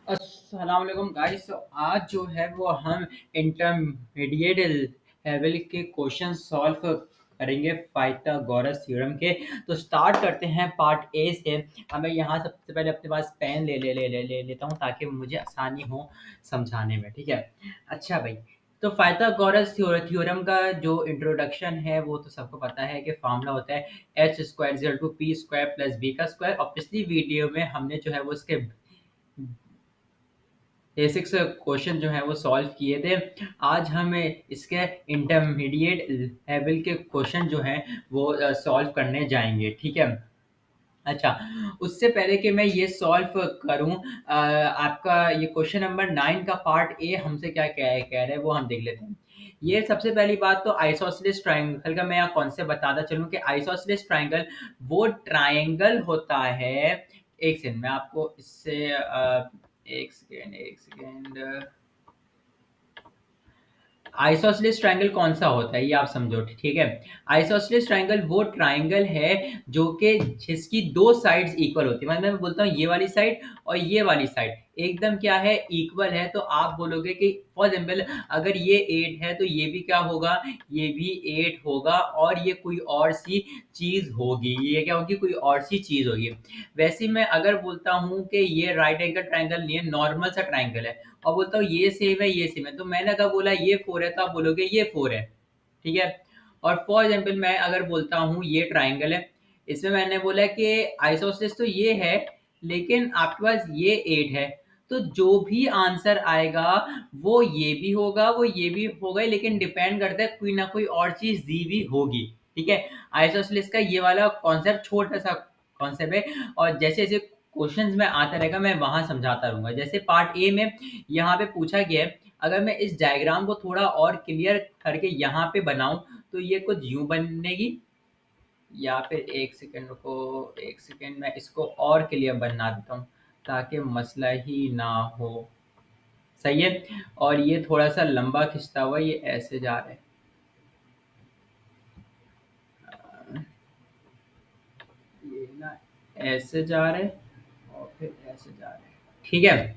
अस्सलाम वालेकुम गाइस। तो आज जो है वो हम इंटरमीडिएट लेवल के क्वेश्चन सॉल्व करेंगे पाइथागोरस थ्योरम के। तो स्टार्ट करते हैं पार्ट ए से। अब मैं यहाँ सबसे पहले अपने पास पेन ले लेता हूँ ताकि मुझे आसानी हो समझाने में। ठीक है, अच्छा भाई। तो पाइथागोरस थ्योरम का जो इंट्रोडक्शन है वो तो सबको पता है कि फॉर्मूला होता है H square equal to P square plus B का स्क्वायर। और पिछली वीडियो में हमने जो है वो इसके बेसिक्स क्वेश्चन जो है वो सॉल्व किए थे। आज हम इसके इंटरमीडिएट लेवल के क्वेश्चन जो हैं वो सॉल्व करने जाएंगे। ठीक है, अच्छा। उससे पहले कि मैं ये सॉल्व करूं, आपका ये क्वेश्चन नंबर 9 का पार्ट ए हमसे क्या कह रहे हैं वो हम देख लेते हैं। ये सबसे पहली बात तो आइसोसेलेस ट्रायंगल का मैं कॉन्सेप्ट बताता चलूं कि आइसोसेलेस ट्रायंगल वो ट्रायंगल होता है। एक सेकंड मैं आपको इससे एक सेकेंड। आइसोसेलेस ट्रायंगल कौन सा होता है ये आप समझो। ठीक है, आइसोसेलेस ट्रायंगल वो ट्रायंगल है जो कि जिसकी दो साइड्स इक्वल होती है। मतलब मैं बोलता हूँ ये वाली साइड और ये वाली साइड एकदम क्या है, इक्वल है। तो आप बोलोगे कि फॉर एग्जाम्पल अगर ये 8 है तो ये भी क्या होगा, ये भी 8 होगा। और ये कोई और सी चीज होगी, ये क्या होगी, कोई और सी चीज होगी। वैसे ही मैं अगर बोलता हूँ कि ये राइट एंगल ट्रायंगल नहीं है, नॉर्मल सा ट्रायंगल है, और बोलता हूँ ये सेम है ये सेम है, तो मैंने अगर बोला ये 4 है तो आप बोलोगे ये 4 है। ठीक है, और फॉर एग्जाम्पल मैं अगर बोलता हूँ ये ट्राइंगल है, इसमें मैंने बोला कि आइसोसेलेस तो ये है लेकिन आपके पास ये 8 है, तो जो भी आंसर आएगा वो ये भी होगा वो ये भी होगा, लेकिन डिपेंड करता है कोई ना कोई और चीज दी भी होगी। ठीक है, आइसोसेलेस का ये वाला कॉन्सेप्ट छोटा सा कॉन्सेप्ट है, और जैसे जैसे क्वेश्चंस में आता रहेगा मैं वहां समझाता रहूंगा। जैसे पार्ट ए में यहाँ पे पूछा गया है, अगर मैं इस डायग्राम को थोड़ा और क्लियर करके यहाँ पे बनाऊं तो ये कुछ यूं बनेगी। या फिर एक सेकंड रुको, एक सेकंड मैं इसको और क्लियर बना देता हूँ ताकि मसला ही ना हो। सही है, और ये थोड़ा सा लंबा खिंचता हुआ ये ऐसे जा रहा है, ये ना ऐसे जा रहे और फिर ऐसे जा रहे। ठीक है,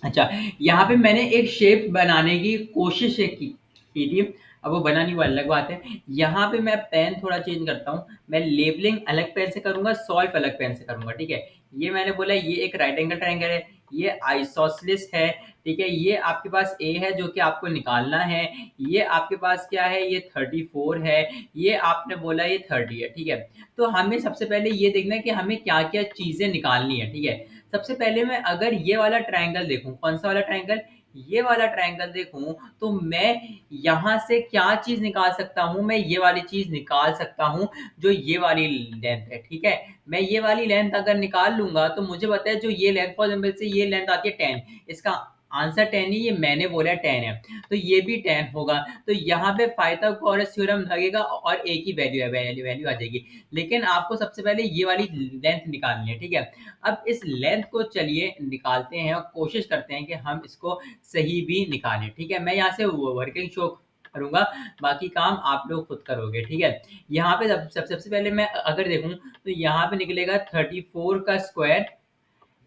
अच्छा। यहाँ पे मैंने एक शेप बनाने की कोशिश की थी। अब वो बनानी वो अलग बात है। यहाँ पे मैं पेन थोड़ा चेंज करता हूँ, मैं लेबलिंग अलग पेन से करूंगा, सॉल्व अलग पेन से करूंगा। ठीक है, ये मैंने बोला ये एक राइट एंगल ट्रायंगल है, ये आइसोसेलेस है। ठीक है, ये आपके पास ए है जो कि आपको निकालना है, ये आपके पास क्या है, ये 34 है, ये आपने बोला ये 30 है। ठीक है, तो हमें सबसे पहले ये देखना है कि हमें क्या क्या चीजें निकालनी है। ठीक है, सबसे पहले मैं अगर ये वाला ट्रायंगल देखूं, कौन सा वाला ट्रायंगल, ये वाला ट्रायंगल देखूं, तो मैं यहाँ से क्या चीज निकाल सकता हूँ, मैं ये वाली चीज निकाल सकता हूँ जो ये वाली लेंथ है। ठीक है, मैं ये वाली लेंथ अगर निकाल लूंगा तो मुझे पता है जो ये लेंथ, फॉर एग्जाम्पल से ये लेंथ आती है 10, इसका आंसर 10 ही, ये मैंने बोला 10 है, तो ये भी 10 होगा। तो यहाँ पे पाइथागोरस थ्योरम लगेगा और एक ही वैल्यू है, वैल्यू आ जाएगी। लेकिन आपको सबसे पहले ये वाली लेंथ निकालनी है। ठीक है, अब इस लेंथ को चलिए निकालते हैं और कोशिश करते हैं कि हम इसको सही भी निकालें। ठीक है, मैं यहाँ से वर्किंग शो करूंगा, बाकी काम आप लोग खुद करोगे। ठीक है, यहाँ पे सबसे पहले मैं अगर देखूं तो यहाँ पे निकलेगा 34 का स्क्वायर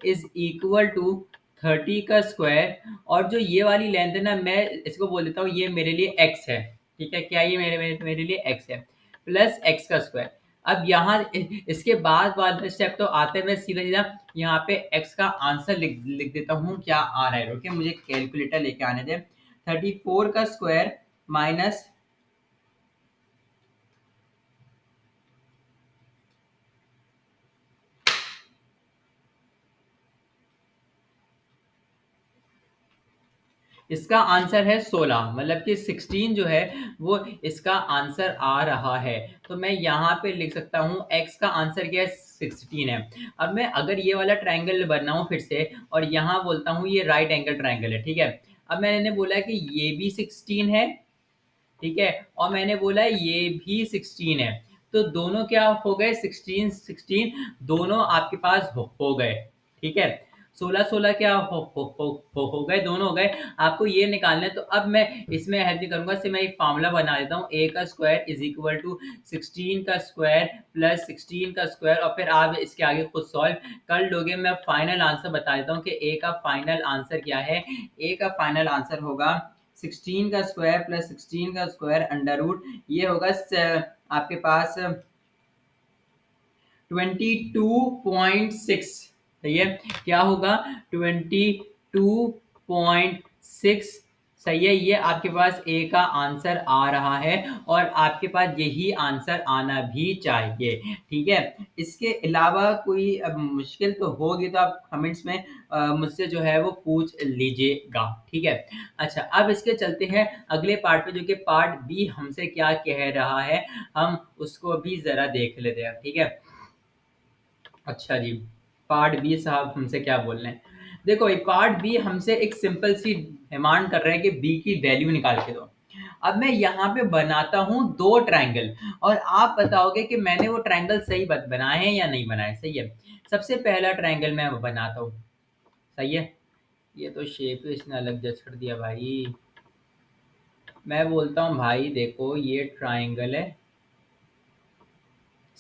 इज इक्वल टू 30 का स्क्वायर, और जो ये वाली लेंथ है ना, मैं इसको बोल देता हूँ ये मेरे लिए x है। ठीक है, क्या ये मेरे लिए x है, प्लस x का स्क्वायर। अब यहाँ इसके बाद वाला स्टेप तो आते हैं, मैं सीधा सीधा यहाँ पे x का आंसर लिख देता हूँ। क्या आ रहा है, ओके, मुझे कैलकुलेटर लेके आने दे। 34 का स्क्वायर माइनस इसका आंसर है 16, मतलब कि 16 जो है वो इसका आंसर आ रहा है। तो मैं यहाँ पे लिख सकता हूँ x का आंसर क्या है, 16 है। अब मैं अगर ये वाला ट्रायंगल बनाऊं फिर से और यहाँ बोलता हूँ ये राइट एंगल ट्रायंगल है। ठीक है, अब मैंने बोला कि ये भी 16 है, ठीक है, और मैंने बोला ये भी 16 है, तो दोनों क्या हो गए, 16 16 दोनों आपके पास हो गए। ठीक है, 16 क्या हो गए, दोनों हो गए। आपको ये निकालना है, तो अब मैं इसमें हेल्प नहीं करूंगा, सिर्फ मैं एक फार्मूला बना देता हूँ। ए का स्क्वायर इज इक्वल टू 16 का स्क्वायर प्लस 16 का स्क्वायर, और फिर आप इसके आगे खुद सॉल्व कर लोगे। मैं फाइनल आंसर बता देता हूँ कि ए का फाइनल आंसर क्या है। ए का फाइनल आंसर होगा 16 का स्क्वायर प्लस 16 का स्क्वायर अंडर रूट, ये होगा आपके पास 22.6। सही है, क्या होगा 22.6। सही है, ये आपके पास ए का आंसर आ रहा है, और आपके पास यही आंसर आना भी चाहिए। ठीक है, इसके अलावा कोई अब मुश्किल तो होगी तो आप कमेंट्स में मुझसे जो है वो पूछ लीजिएगा। ठीक है, अच्छा अब इसके चलते हैं अगले पार्ट पे, जो कि पार्ट बी हमसे क्या कह रहा है, हम उसको भी जरा देख लेते हैं। ठीक है, अच्छा जी, पार्ट बी साहब हमसे क्या बोल रहे हैं। देखो ये पार्ट बी हमसे एक सिंपल सी डिमांड कर रहे हैं कि बी की वैल्यू निकाल के दो। अब मैं यहाँ पे बनाता हूँ दो ट्रायंगल, और आप बताओगे कि मैंने वो ट्रायंगल सही बनाए हैं या नहीं बनाए। सही है, सबसे पहला ट्रायंगल मैं बनाता हूँ। सही है, ये तो शेप इसने अलग जज कर दिया भाई। मैं बोलता हूँ भाई देखो ये ट्रायंगल है।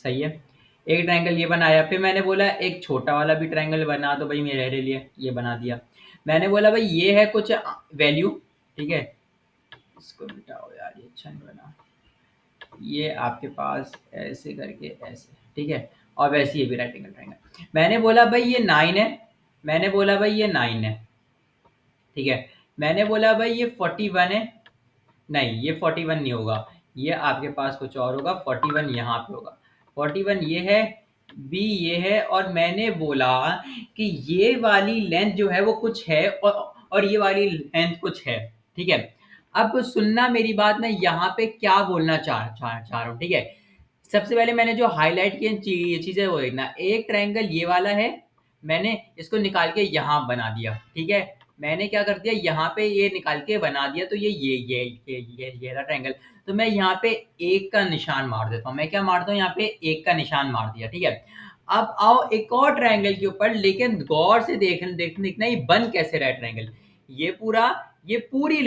सही है, एक ट्रायंगल ये बनाया, फिर मैंने बोला एक छोटा वाला भी ट्रायंगल बना दो भाई मेरे लिए, ये बना दिया। मैंने बोला भाई ये है कुछ वैल्यू। ठीक है, इसको मिटाओ यार, ये अच्छा नहीं बना। ये आपके पास ऐसे करके ऐसे, ठीक है, और वैसे ये भी राइट एंगल ट्रायंगल। मैंने बोला भाई ये 9 है, मैंने बोला भाई ये 9 है। ठीक है, मैंने बोला भाई ये 41 है, नहीं ये 41 नहीं होगा, ये आपके पास कुछ और होगा। 41 यहाँ पे होगा, 41 ये है, बी ये है, और मैंने बोला कि ये वाली लेंथ जो है वो कुछ है, और ये वाली लेंथ कुछ है। ठीक है, अब सुनना मेरी बात, मैं यहाँ पे क्या बोलना चाह रहा हूँ। ठीक है, सबसे पहले मैंने जो हाईलाइट की चीजें वो देखना, एक ट्रायंगल ये वाला है, मैंने इसको निकाल के यहाँ बना दिया। ठीक है, मैंने क्या कर दिया, यहाँ पे ये निकाल के बना दिया, तो ये रहा ट्रायंगल। तो मैं यहाँ पे एक का निशान मार देता हूँ। मैं क्या मारता हूँ, यहाँ पे एक का निशान मार दिया। ठीक है, अब आओ एक और ट्रायंगल के ऊपर, लेकिन गौर से देखना ये बन कैसे रहा है ट्रायंगल। ये पूरा, ये पूरी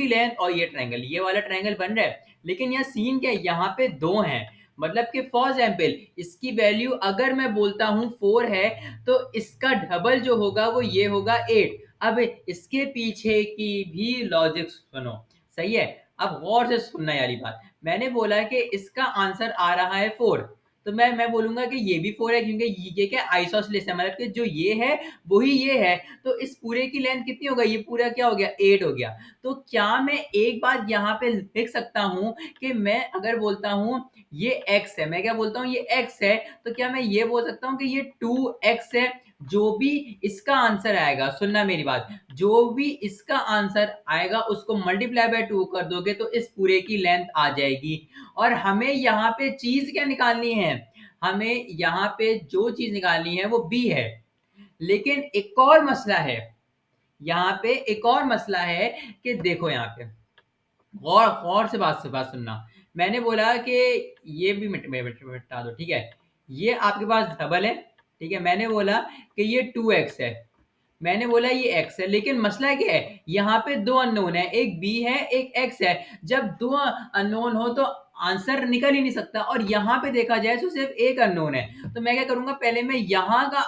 लेंथ और ये ट्रायंगल, ये वाला ट्रायंगल बन रहा है। लेकिन यहाँ सीन क्या है, यहाँ पे दो हैं, मतलब कि फॉर एग्जाम्पल इसकी वैल्यू अगर मैं बोलता हूँ 4 है, तो इसका डबल जो होगा वो ये होगा 8। अब इसके पीछे की भी लॉजिक सुनो। सही है, अब गौर से सुनना यारी बात, मैंने बोला कि इसका आंसर आ रहा है 4, तो मैं बोलूंगा कि ये भी 4 है, क्योंकि ये क्या आइसोसलेस है, मतलब कि जो ये है वही ये है। तो इस पूरे की लेंथ कितनी हो गई, ये पूरा क्या हो गया, 8 हो गया। तो क्या मैं एक बात यहाँ पे लिख सकता हूँ कि मैं अगर बोलता हूँ ये x है, मैं क्या बोलता हूँ ये x है, तो क्या मैं ये बोल सकता हूँ कि ये 2x है। जो भी इसका आंसर आएगा, सुनना मेरी बात, जो भी इसका आंसर आएगा उसको मल्टीप्लाई बाय 2 कर दोगे तो इस पूरे की लेंथ आ जाएगी। और हमें यहाँ पे चीज क्या निकालनी है, हमें यहाँ पे जो चीज निकालनी है वो b है। लेकिन एक और मसला है, यहाँ पे एक और मसला है कि देखो यहाँ पे गौर गौर से बात सुनना। मैंने बोला कि ये भी मिटा दो। ठीक है, ये आपके पास डबल है। ठीक है, मैंने बोला कि ये 2x है, मैंने बोला ये x है, लेकिन मसला क्या है, यहाँ पे दो अननोन है, एक b है एक x है। जब दो अननोन हो तो आंसर निकल ही नहीं सकता, और यहाँ पे देखा जाए तो सिर्फ एक अननोन है। तो मैं क्या करूंगा, पहले मैं यहाँ का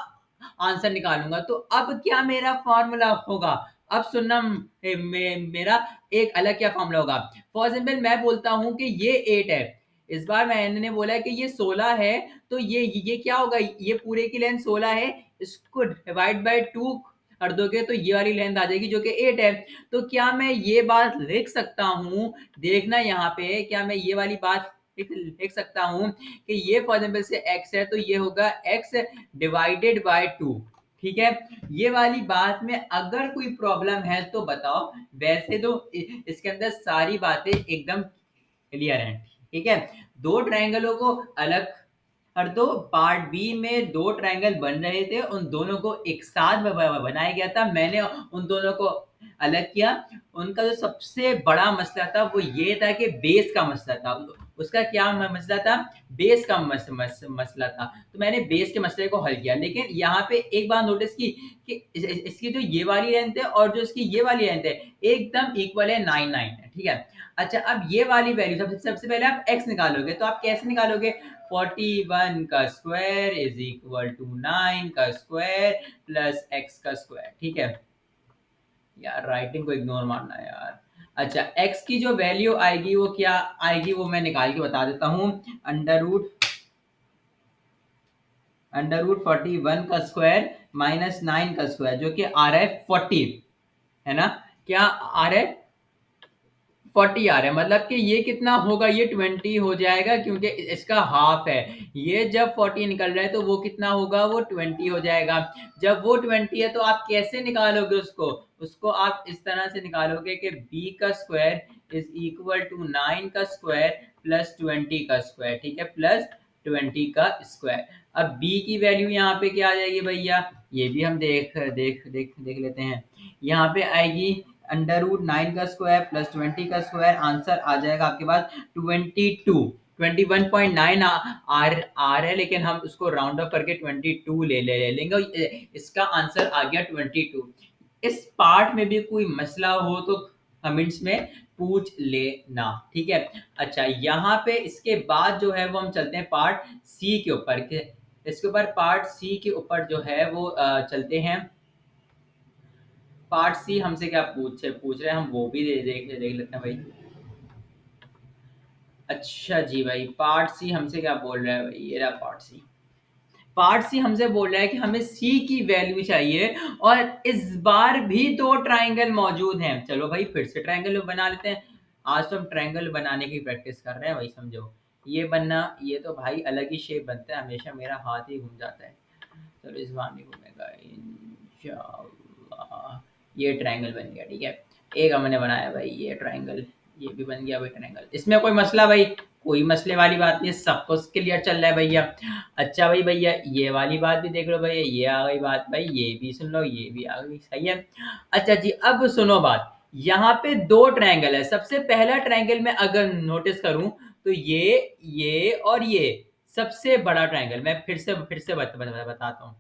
आंसर निकालूंगा। तो अब क्या मेरा फॉर्मूला होगा, अब सुनना मेरा एक अलग क्या फॉर्मूला होगा। फॉर एग्जाम्पल मैं बोलता हूं कि ये 8 है, इस बार मैंने बोला कि ये 16 है, तो ये क्या होगा, ये पूरे की लेंथ 16 है, इसको डिवाइड बाय 2 कर दोगे तो ये वाली लेंथ आ जाएगी जो कि 8 है। तो क्या मैं ये बात लिख सकता हूं, देखना यहाँ पे, क्या मैं ये वाली बात लिख सकता हूं कि ये फॉर एग्जाम्पल से x है, तो ये होगा x डिवाइडेड बाय 2। ठीक है, ये वाली बात में अगर कोई प्रॉब्लम है तो बताओ, वैसे तो इसके अंदर सारी बातें एकदम क्लियर हैं। ठीक है, दो ट्रायंगलों को अलग कर दो। पार्ट बी में दो ट्रायंगल बन रहे थे, उन दोनों को एक साथ बनाया गया था, मैंने उन दोनों को अलग किया। उनका जो सबसे बड़ा मसला था वो ये था कि बेस का मसला था। उसका क्या मसला था, बेस का मसला था। तो मैंने बेस के मसले को हल किया। लेकिन यहाँ पे एक बात नोटिस की कि इसकी जो ये वाली लेंथ है और जो इसकी ये वाली लेंथ है एकदम इक्वल है, 9 9 है, ठीक है। अच्छा, अब ये वाली वैल्यू सबसे पहले आप x निकालोगे, तो आप कैसे निकालोगे, 41 का स्क्वायर इज इक्वल टू 9 का स्क्वायर प्लस x का स्क्वायर, ठीक है। यार राइटिंग को इग्नोर मारना है यार। अच्छा, x की जो वैल्यू आएगी वो क्या आएगी, वो मैं निकाल के बता देता हूँ। अंडर रूट 41 का स्क्वायर माइनस 9 का स्क्वायर, जो कि आ रहा है 40, है ना। क्या आ रहा है, 40 आ रहा है। मतलब कि ये कितना होगा, ये 20 हो जाएगा, क्योंकि इसका हाफ है। ये जब 40 निकल रहा है तो वो कितना होगा, वो 20 हो जाएगा। जब वो 20 है तो आप कैसे निकालोगे उसको, उसको आप इस तरह से निकालोगे कि b का स्क्वायर इज इक्वल टू 9 का स्क्वायर प्लस 20 का स्क्वायर, ठीक है, प्लस 20 का स्क्वायर। अब b की वैल्यू यहाँ पे क्या आ जाएगी भैया, ये भी हम देख देख देख देख लेते हैं। यहाँ पे आएगी अंडर रूट 9 का स्क्वायर प्लस 20 का स्क्वायर, आंसर आ जाएगा आपके पास 22। 21.9 आर है, लेकिन हम उसको राउंड ऑफ करके 22 ले लेंगे। इसका आंसर आ गया 22। इस पार्ट में भी कोई मसला हो तो कमेंट्स में पूछ लेना, ठीक है। अच्छा, यहाँ पे इसके बाद जो है वो हम चलते हैं पार्ट सी के ऊपर के, इसके ऊपर पार्ट सी के ऊपर जो है वो चलते हैं। पार्ट सी हमसे क्या पूछ रहे हैं, हम वो भी देख लेते हैं भाई। अच्छा जी भाई, पार्ट सी हमसे क्या बोल रहा है भाई, ये रहा पार्ट सी। पार्ट सी हमसे बोल रहा है कि हमें सी की वैल्यू चाहिए, और इस बार भी दो ट्राइंगल मौजूद हैं। चलो भाई फिर से ट्राइंगल बना लेते हैं। आज तो हम ट्राइंगल बनाने की प्रैक्टिस कर रहे हैं भाई, समझो। ये बनना, ये तो भाई अलग ही शेप बनता है, हमेशा मेरा हाथ ही घूम जाता है। चलो इस बार नहीं घूमेगा इंशाल्लाह। ये ट्रायंगल बन गया, ठीक है। एक हमने बनाया भाई ये ट्रायंगल, ये भी बन गया भाई ट्रायंगल। इसमें कोई मसला भाई, कोई मसले वाली बात नहीं है, सब कुछ क्लियर चल रहा है भैया। अच्छा भाई भैया, ये वाली बात भी देख लो भैया, ये आ गई बात भाई, ये भी सुन लो, ये भी आ गई, सही है। अच्छा जी, अब सुनो बात। यहाँ पे दो ट्रायंगल है। सबसे पहला ट्रायंगल में अगर नोटिस करूं तो ये और ये सबसे बड़ा ट्रायंगल, मैं फिर से बताता हूँ।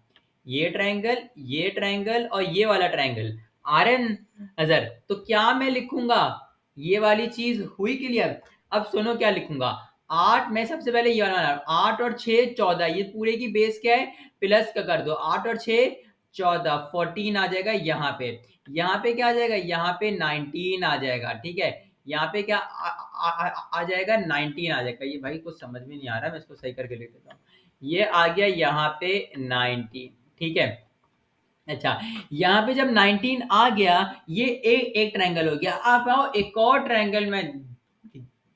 ये ट्रायंगल और ये वाला ट्रायंगल आ रहे हैं नजर, तो क्या मैं लिखूंगा, ये वाली चीज हुई क्लियर। अब सुनो क्या लिखूंगा, 8 में सबसे पहले ये वाला 8 और 6 14, ये पूरे की बेस क्या है, प्लस का कर दो, 8 और 6 14, 14 आ जाएगा यहाँ पे। यहाँ पे क्या आ जाएगा, यहाँ पे 19 आ जाएगा, ठीक है। यहाँ पे क्या आ जाएगा, 19 आ जाएगा। ये भाई कुछ समझ में नहीं आ रहा, मैं इसको सही करके लिख देता हूँ। ये आ गया यहाँ पे 19, ठीक है। अच्छा, यहाँ पे जब 19 आ गया, ये एक ट्रायंगल हो गया। आप आओ एक और ट्रायंगल में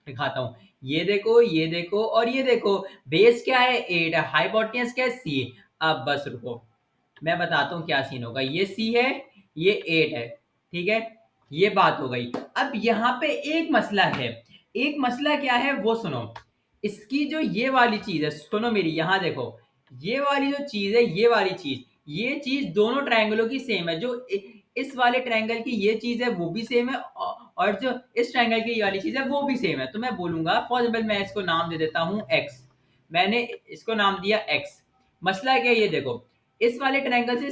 दिखाता हूँ। ये देखो और ये देखो, बेस क्या है, 8 है, हाइपोटेन्यूस क्या है, सी। अब बस रुको, मैं बताता हूँ क्या सीन होगा। ये सी है, ये 8 है, ठीक है। ये बात हो गई। अब यहाँ पे एक मसला है। एक मसला क्या है वो सुनो। इसकी जो ये वाली चीज है, सुनो मेरी, यहाँ देखो, ये वाली जो चीज है, ये वाली चीज, ये चीज दोनों ट्रायंगलों की सेम है। जो इस वाले ट्रायंगल की ये चीज है वो भी सेम है, और जो इस ट्रायंगल की ये वाली चीज है वो भी सेम है। तो मैं बोलूंगा, फॉर एग्जाम्पल मैं इसको नाम दे देता हूँ एक्स। मैंने इसको नाम दिया एक्स। मसला क्या है, ये देखो, इस वाले ट्रायंगल से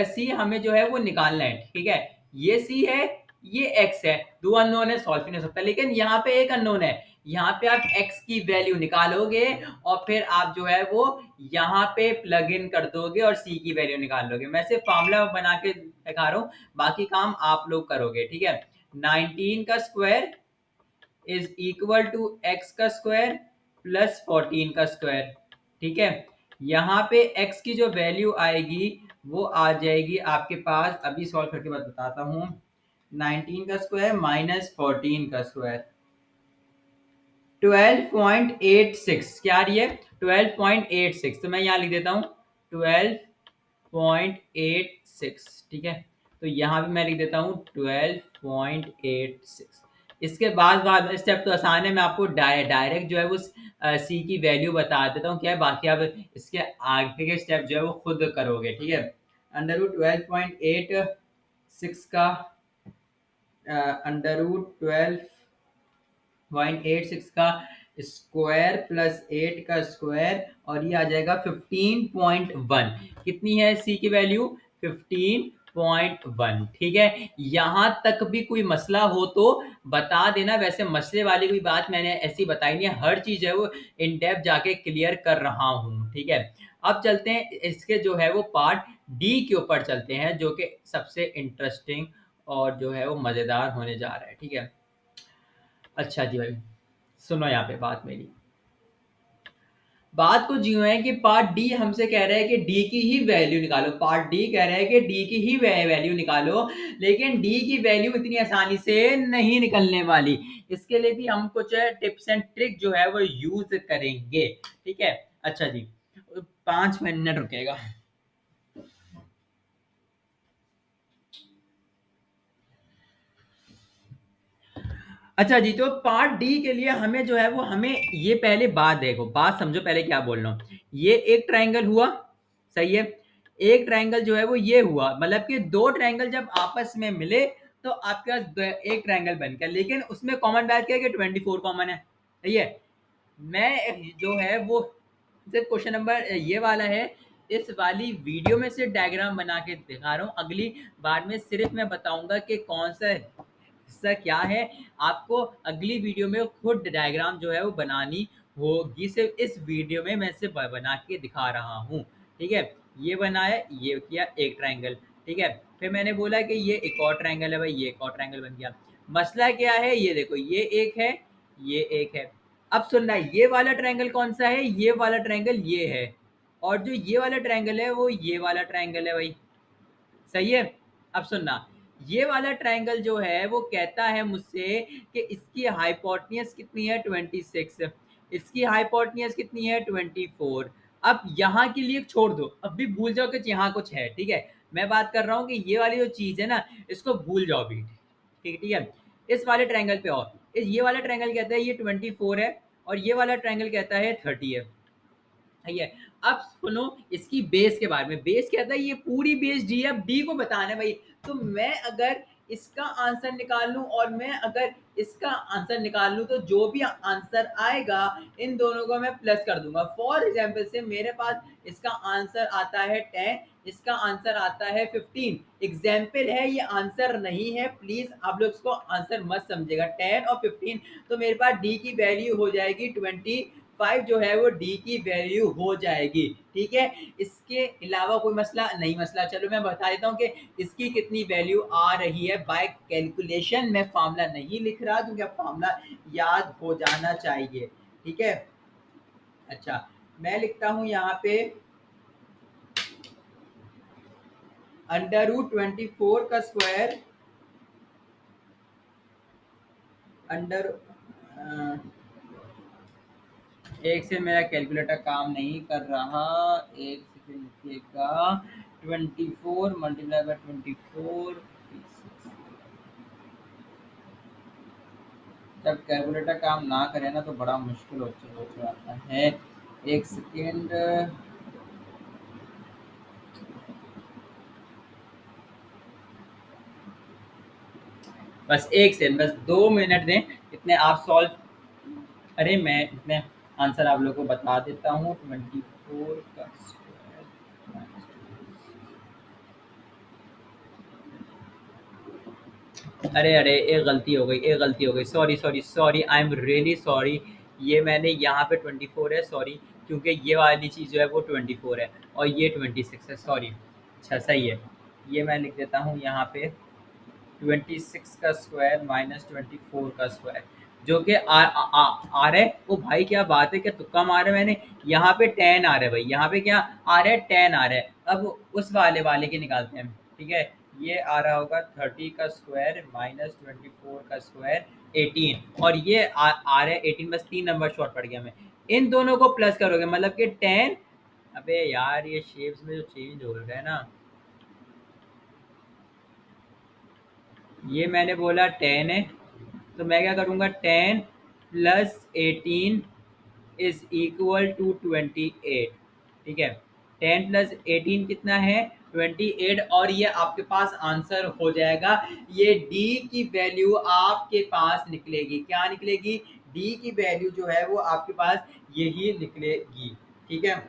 सी हमें जो है वो निकालना है, ठीक है। ये सी है, ये एक्स है, दो अननोन है, सॉल्व नहीं हो सकता। लेकिन यहाँ पे एक अननोन है, यहाँ पे आप x की वैल्यू निकालोगे और फिर आप जो है वो यहाँ पे प्लग इन कर दोगे और c की वैल्यू निकाल लोगे। मैं सिर्फ फॉर्मूला बना के दिखा रहा हूँ, बाकी काम आप लोग करोगे, ठीक है। 19 का square is equal to X का स्क्वायर प्लस 14 का स्क्वायर, ठीक है। यहाँ पे x की जो वैल्यू आएगी वो आ जाएगी आपके पास, अभी सॉल्व करके बताता हूँ। 19 का स्क्वायर माइनस 14 का स्क्वायर, 12.86 क्या आ रही है, 12.86। तो मैं यहाँ लिख देता हूँ 12.86, ठीक है। तो यहाँ भी मैं लिख देता हूँ 12.86। इसके बाद स्टेप तो आसान है, मैं आपको डायरेक्ट जो है वो सी की वैल्यू बता देता हूँ क्या है, बाकी आप इसके आगे के स्टेप जो है वो खुद करोगे, ठीक है। अंडर रूट 12.86 का अंडर रूट 12.86 का स्क्वायर प्लस 8 का स्क्वायर और ये आ जाएगा 15.1। कितनी है सी की वैल्यू? 15.1। ठीक है, यहां तक भी कोई मसला हो तो बता देना। वैसे मसले वाली कोई बात मैंने ऐसी बताई नहीं है, हर चीज है वो इन डेप्थ जाके क्लियर कर रहा हूं। ठीक है, अब चलते हैं इसके जो है वो पार्ट डी के ऊपर चलते हैं, जो कि सबसे इंटरेस्टिंग और जो है वो मजेदार होने जा रहा है। ठीक है, अच्छा जी भाई, सुनो यहाँ पे बात मेरी। बात कुछ यूं है कि पार्ट डी हमसे कह रहा है कि डी की ही वैल्यू निकालो। पार्ट डी कह रहा है कि डी की ही वैल्यू निकालो, लेकिन डी की वैल्यू इतनी आसानी से नहीं निकलने वाली। इसके लिए भी हम कुछ टिप्स एंड ट्रिक जो है वो यूज करेंगे। ठीक है, अच्छा जी, 5 मिनट रुकेगा। अच्छा जी, तो पार्ट डी के लिए हमें जो है वो हमें ये पहले बात देखो, बात समझो पहले क्या बोल रहा हूँ। ये एक ट्रायंगल हुआ, सही है। एक ट्रायंगल जो है वो ये हुआ, मतलब कि दो ट्रायंगल जब आपस में मिले तो आपके पास एक ट्रायंगल बन गया, लेकिन उसमें कॉमन बात क्या है कि 24 कॉमन है। सही है, मैं जो है वो सिर्फ क्वेश्चन नंबर ये वाला है, इस वाली वीडियो में सिर्फ डायग्राम बना के दिखा रहा हूँ। अगली बार में सिर्फ मैं बताऊंगा कि कौन सा हिस्सा क्या है। आपको अगली वीडियो में खुद डायग्राम जो है वो बनानी होगी। सिर्फ इस वीडियो में मैं सिर्फ बना के दिखा रहा हूँ। ठीक है, ये बनाया, ये किया एक ट्रायंगल। ठीक है, फिर मैंने बोला कि ये एक और ट्रायंगल है भाई, ये एक और ट्रायंगल बन गया। मसला क्या है, ये देखो, ये एक है, ये एक है। अब सुनना, ये वाला ट्रायंगल कौन सा है? ये वाला ट्रायंगल ये है, और जो ये वाला ट्रायंगल है वो ये वाला ट्रायंगल है भाई। सही है, अब सुनना, ये वाला ट्रायंगल जो है वो कहता है मुझसे कि इसकी हाइपोटेन्यूज कितनी है? 26। इसकी हाइपोटेन्यूज कितनी है? 24। अब यहाँ के लिए छोड़ दो, अब भी भूल जाओ कि यहाँ कुछ है। ठीक है, मैं बात कर रहा हूँ कि ये वाली जो चीज है ना, इसको भूल जाओ भी। ठीक ठीक है, इस वाले ट्रायंगल पे और ये वाला ट्रायंगल कहता है ये 24 है, और ये वाला ट्रायंगल कहता है 30 है। सही है, अब सुनो इसकी बेस के बारे में। बेस कहता है ये पूरी बेस डी है, अब डी को बताना है भाई। तो मैं अगर इसका आंसर निकाल लूं और मैं अगर इसका आंसर निकाल लूं, तो जो भी आंसर आएगा इन दोनों को मैं प्लस कर दूंगा। फॉर एग्जाम्पल से मेरे पास इसका आंसर आता है 10, इसका आंसर आता है 15। एग्जाम्पल है, ये आंसर नहीं है, प्लीज आप लोग इसको आंसर मत समझेगा। 10 और 15, तो मेरे पास डी की वैल्यू हो जाएगी 25 जो है वो डी की वैल्यू हो जाएगी। ठीक है, इसके अलावा कोई मसला नहीं। मसला चलो मैं बता देता हूँ कि इसकी कितनी वैल्यू आ रही है बाय कैलकुलेशन। मैं फार्मूला नहीं लिख रहा क्योंकि अब फार्मूला याद हो जाना चाहिए। ठीक है, अच्छा, मैं लिखता हूँ यहाँ पे अंडर रूट 24 का स्क्वायर अंडर एक से मेरा कैलकुलेटर काम नहीं कर रहा, एक सेकंड रुकिएगा। 24 × 24, जब कैलकुलेटर काम ना करे ना तो बड़ा मुश्किल हो जाता है। एक सेकेंड, बस एक सेकंड, बस 2 मिनट दें, इतने आप सॉल्व। अरे मैं इतने आंसर आप लोगों को बता देता हूँ। 24 का स्क्वायर माइनस, अरे अरे, एक गलती हो गई, एक गलती हो गई, sorry sorry sorry, I am really sorry. ये मैंने यहाँ पे 24 है, सॉरी, क्योंकि ये वाली चीज़ जो है वो 24 है और ये 26 है, सॉरी। अच्छा सही है, ये मैं लिख देता हूँ यहाँ पे 26 का स्क्वायर माइनस 24 का स्क्वायर, जो कि आ रहा है। ओ भाई क्या बात है, क्या तुक्का मारा है मैंने। यहाँ पे 10 आ रहा है भाई, यहाँ पे क्या आ रहा है? 10 आ रहा है। अब उस वाले वाले के निकालते हैं। ठीक है, ये आ रहा होगा 30 का स्क्वायर माइनस 24 का स्क्वायर 18, और ये आ रहा है 18, बस 3 नंबर शॉर्ट पड़ गया। मैं इन दोनों को प्लस करोगे मतलब कि 10। अबे यार, ये शेप्स में जो चेंज हो रहा है ना, ये मैंने बोला 10 है, तो मैं क्या करूँगा? 10 प्लस 18 इज इक्वल टू 28। ठीक है, 10 प्लस 18 कितना है? 28, और ये आपके पास आंसर हो जाएगा। ये डी की वैल्यू आपके पास निकलेगी, क्या निकलेगी? डी की वैल्यू जो है वो आपके पास यही निकलेगी। ठीक है।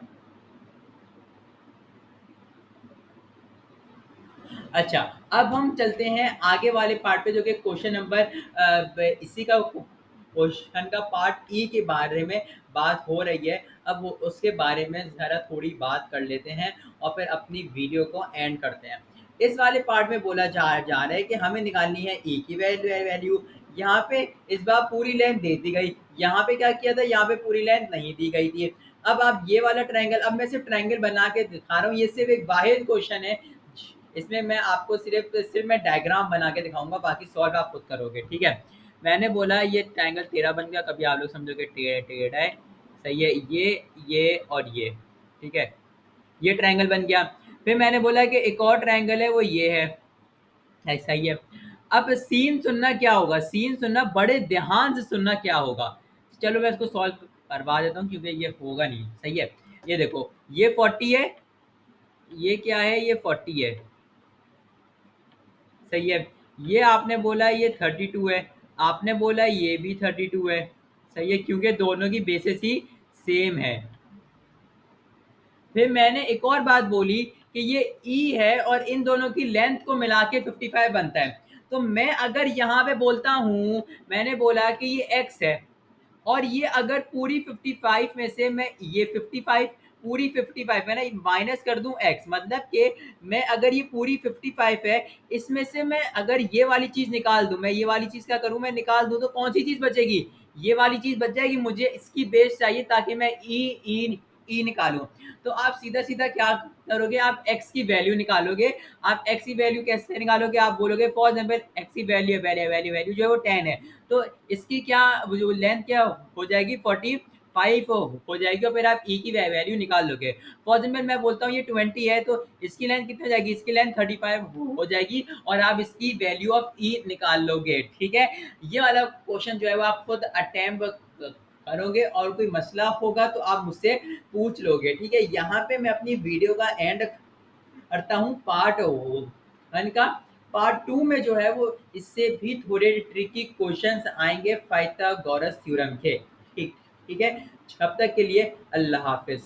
अच्छा, अब हम चलते हैं आगे वाले पार्ट पे, जो कि क्वेश्चन नंबर इसी का क्वेश्चन का पार्ट ई के बारे में बात हो रही है। अब वो उसके बारे में ज़रा थोड़ी बात कर लेते हैं और फिर अपनी वीडियो को एंड करते हैं। इस वाले पार्ट में बोला जा रहा है कि हमें निकालनी है ई की वैल्यू। यहाँ पे इस बार पूरी लेंथ दे दी गई, यहाँ पे क्या किया था, यहाँ पे पूरी लेंथ नहीं दी गई थी। अब आप ये वाला ट्रायंगल, अब मैं सिर्फ ट्रायंगल बना के दिखा रहा हूँ, ये सिर्फ एक वाहिद क्वेश्चन है, इसमें मैं आपको सिर्फ मैं डायग्राम बना के दिखाऊंगा, बाकी सॉल्व आप खुद करोगे। ठीक है। मैंने बोला ये ट्रायंगल तेरा बन गया, कभी आप लोग समझोगे टेढ़ा है, सही है, ये और ये। ठीक है, ये ट्रायंगल बन गया। फिर मैंने बोला कि एक और ट्रायंगल है, वो ये है, सही है। अब सीन सुनना क्या होगा, सीन सुनना बड़े ध्यान से सुनना क्या होगा। चलो मैं इसको सॉल्व करवा देता हूँ, क्योंकि ये होगा नहीं। सही है, ये देखो, ये 40 है, ये क्या है, ये 40 है, सही है। ये आपने बोला ये 32 है, आपने बोला ये भी 32 है, सही है, क्योंकि दोनों की बेसिस ही सेम है। फिर मैंने एक और बात बोली कि ये ई है और इन दोनों की लेंथ को मिला के 55 बनता है। तो मैं अगर यहाँ पे बोलता हूँ, मैंने बोला कि ये एक्स है, और ये अगर पूरी 55 में से मैं ये 55 पूरी 55 है ना, माइनस कर दूं x, मतलब कि मैं अगर ये पूरी 55 है, इसमें से मैं अगर ये वाली चीज निकाल दूं, मैं ये वाली चीज क्या करूं, मैं निकाल दूं, तो कौन सी चीज बचेगी, ये वाली चीज बच जाएगी। मुझे इसकी बेस चाहिए ताकि मैं ई निकालूं। तो आप सीधा सीधा क्या करोगे, आप x की वैल्यू निकालोगे। आप x की वैल्यू कैसे निकालोगे, आप बोलोगे फॉर एग्जाम्पल x की वैल्यू वैल्यू वैल्यू वैल्यू जो है वो 10 है, तो इसकी क्या जो लेंथ क्या हो जाएगी, 45 हो जाएगी, और फिर आप ई की वैल्यू निकाल लोगे। फॉर एग्जाम्पल मैं बोलता हूँ ये 20 है, तो इसकी लेंथ कितनी हो जाएगी, इसकी लेंथ 35 हो जाएगी, और आप इसकी वैल्यू ऑफ ई निकाल लोगे। ठीक है। ये वाला क्वेश्चन जो है वो आप खुद अटेम्प्ट करोगे, और कोई मसला होगा तो आप मुझसे पूछ लोगे। ठीक है। यहाँ पे मैं अपनी वीडियो का एंड करता हूँ। पार्ट वन का पार्ट टू में जो है वो इससे भी थोड़े ट्रिकी क्वेश्चंस आएंगे पाइथागोरस थ्योरम के। ठीक ठीक है। तब तक के लिए अल्लाह हाफिज।